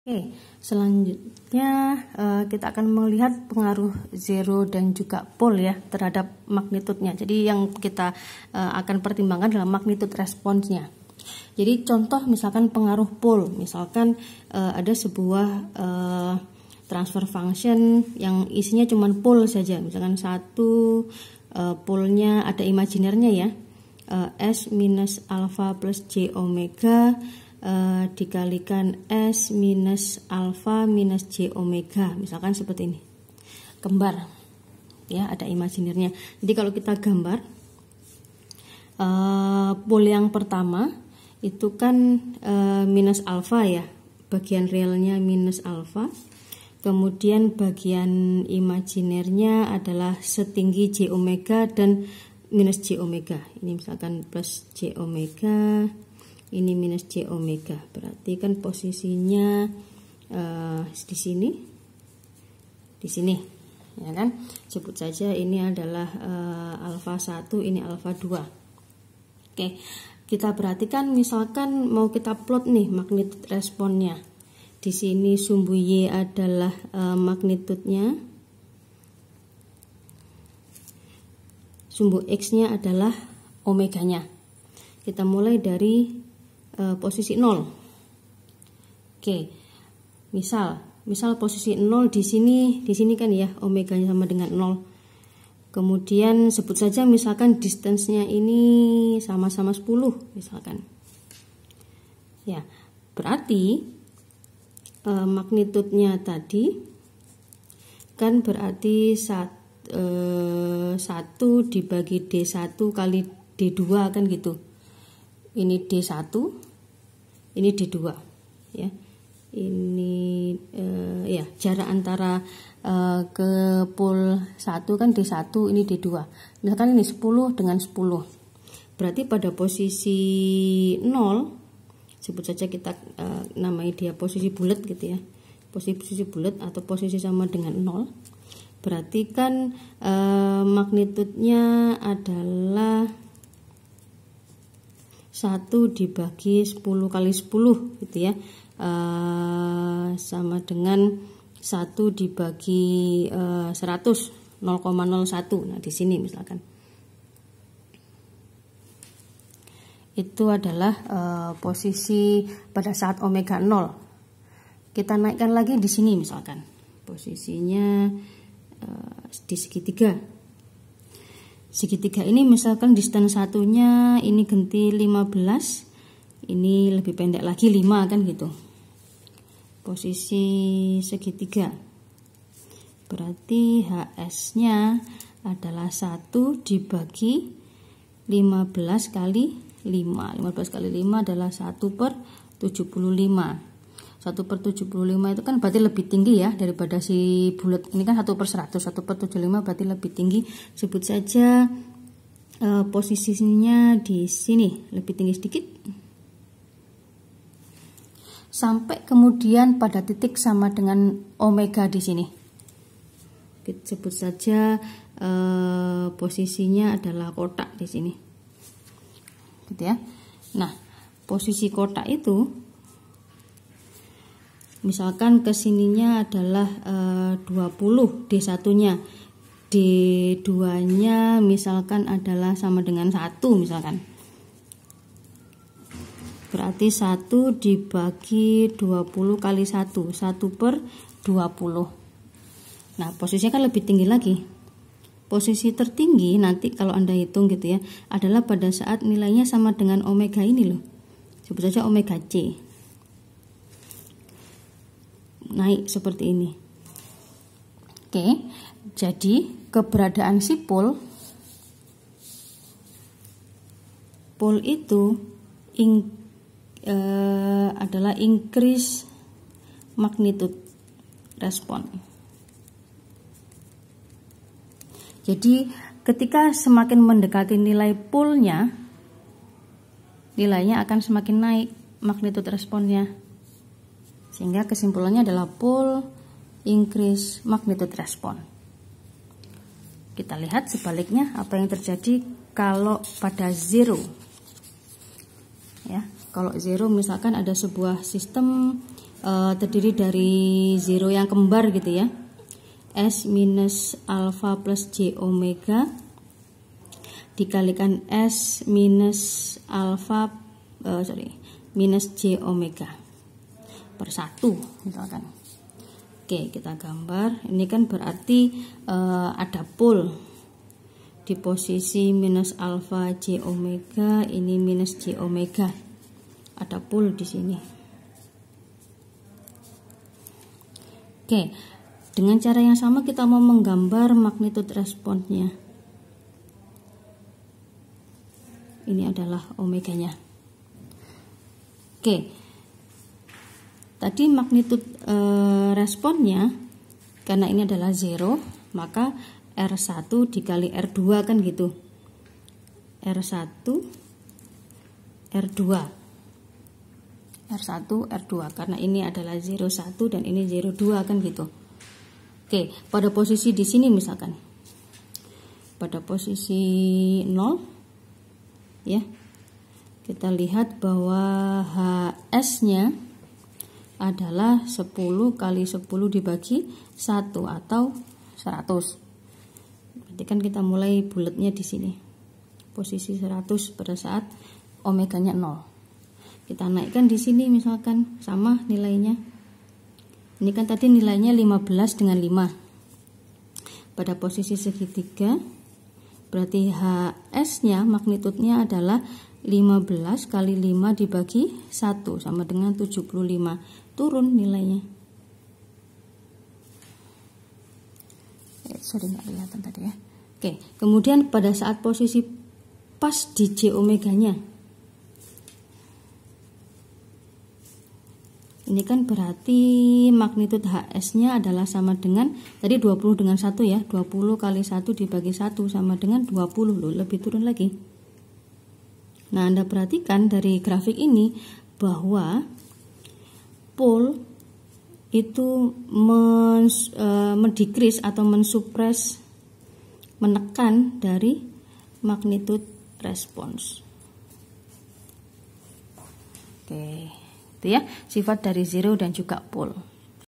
Oke, selanjutnya kita akan melihat pengaruh zero dan juga pole ya terhadap magnitudenya. Jadi yang kita akan pertimbangkan adalah magnitude responsnya. Jadi contoh misalkan pengaruh pole, misalkan ada sebuah transfer function yang isinya cuma pole saja, misalkan satu pole-nya ada imajinernya ya, S minus alpha plus J omega dikalikan S minus alpha minus J omega, misalkan seperti ini, kembar ya, ada imajinernya. Jadi kalau kita gambar pole yang pertama itu kan minus alpha ya, bagian realnya minus alpha, kemudian bagian imajinernya adalah setinggi J omega dan minus J omega. Ini misalkan plus J omega, ini minus J omega, berarti kan posisinya di sini ya kan. Sebut saja ini adalah alfa 1, ini alfa 2. Oke, kita perhatikan misalkan mau kita plot nih magnitude responnya. Di sini sumbu Y adalah magnitudenya, sumbu X-nya adalah omeganya. Kita mulai dari posisi 0. Oke. Misal posisi 0 di sini kan ya, omeganya sama dengan 0. Kemudian sebut saja misalkan distance-nya ini sama-sama 10 misalkan. Ya, berarti magnitudenya tadi kan berarti 1 dibagi D1 kali D2 kan gitu. Ini D1, ini D2 ya. Ini ya jarak antara ke pole 1 kan D1, ini D2. Misalkan ini 10 dengan 10. Berarti pada posisi 0, sebut saja kita namai dia posisi bulat gitu ya. Posisi bulat atau posisi sama dengan 0. Berarti kan magnitudenya adalah 1 dibagi 10 kali 10 gitu ya, sama dengan 1 dibagi 100, 0,01. Nah di sini misalkan itu adalah posisi pada saat omega 0. Kita naikkan lagi di sini misalkan posisinya di segitiga. Segitiga ini misalkan distance satunya ini ganti 15, ini lebih pendek lagi 5 kan gitu. Posisi segitiga. Berarti HS-nya adalah 1 dibagi 15 kali 5. 15 kali 5 adalah 1/75. 1/75 itu kan berarti lebih tinggi ya daripada si bulat. Ini kan 1/100, 1/75 berarti lebih tinggi. Sebut saja posisinya di sini lebih tinggi sedikit, sampai kemudian pada titik sama dengan omega di sini. Kita sebut saja posisinya adalah kotak di sini, gitu ya. Nah, posisi kotak itu misalkan kesininya adalah 20 D1-nya, D2-nya misalkan adalah sama dengan 1 misalkan. Berarti 1 dibagi 20 kali 1, 1/20. Nah posisinya kan lebih tinggi lagi. Posisi tertinggi nanti kalau Anda hitung gitu ya, adalah pada saat nilainya sama dengan omega ini loh. Sebut saja omega C. Naik seperti ini. Oke, jadi keberadaan si pole itu adalah increase magnitude respon. Jadi ketika semakin mendekati nilai pole-nya, nilainya akan semakin naik magnitude responnya. Sehingga kesimpulannya adalah pole increase magnitude respon. Kita lihat sebaliknya apa yang terjadi kalau pada zero. Ya, kalau zero misalkan ada sebuah sistem terdiri dari zero yang kembar gitu ya. S minus alfa plus J omega dikalikan S minus alfa minus J omega per 1 misalkan. Oke, kita gambar. Ini kan berarti ada pol di posisi minus alfa J omega, ini minus J omega. Ada pol di sini. Oke, dengan cara yang sama kita mau menggambar magnitude responsnya. Ini adalah omeganya. Oke, tadi magnitude responnya karena ini adalah 0, maka R1 dikali R2 kan gitu. R1 R2 karena ini adalah 01 dan ini 02 kan gitu. Oke, pada posisi di sini misalkan pada posisi 0 ya, kita lihat bahwa HS-nya adalah 10 kali 10 dibagi 1 atau 100. Berarti kan kita mulai bulatnya di sini. Posisi 100 pada saat omeganya 0. Kita naikkan di sini misalkan sama nilainya. Ini kan tadi nilainya 15 dengan 5. Pada posisi segitiga berarti HS-nya magnitudenya adalah 15 kali 5 dibagi 1 sama dengan 75. Turun nilainya. Sorry nggak kelihatan tadi ya. Oke, kemudian pada saat posisi pas di J omeganya, ini kan berarti magnitude HS-nya adalah sama dengan tadi 20 dengan 1 ya. 20 kali 1 dibagi 1 sama dengan 20 loh, lebih turun lagi. Nah, Anda perhatikan dari grafik ini bahwa pol itu mendekrease atau mensupres, menekan dari magnitude response. Oke, itu ya sifat dari zero dan juga pol.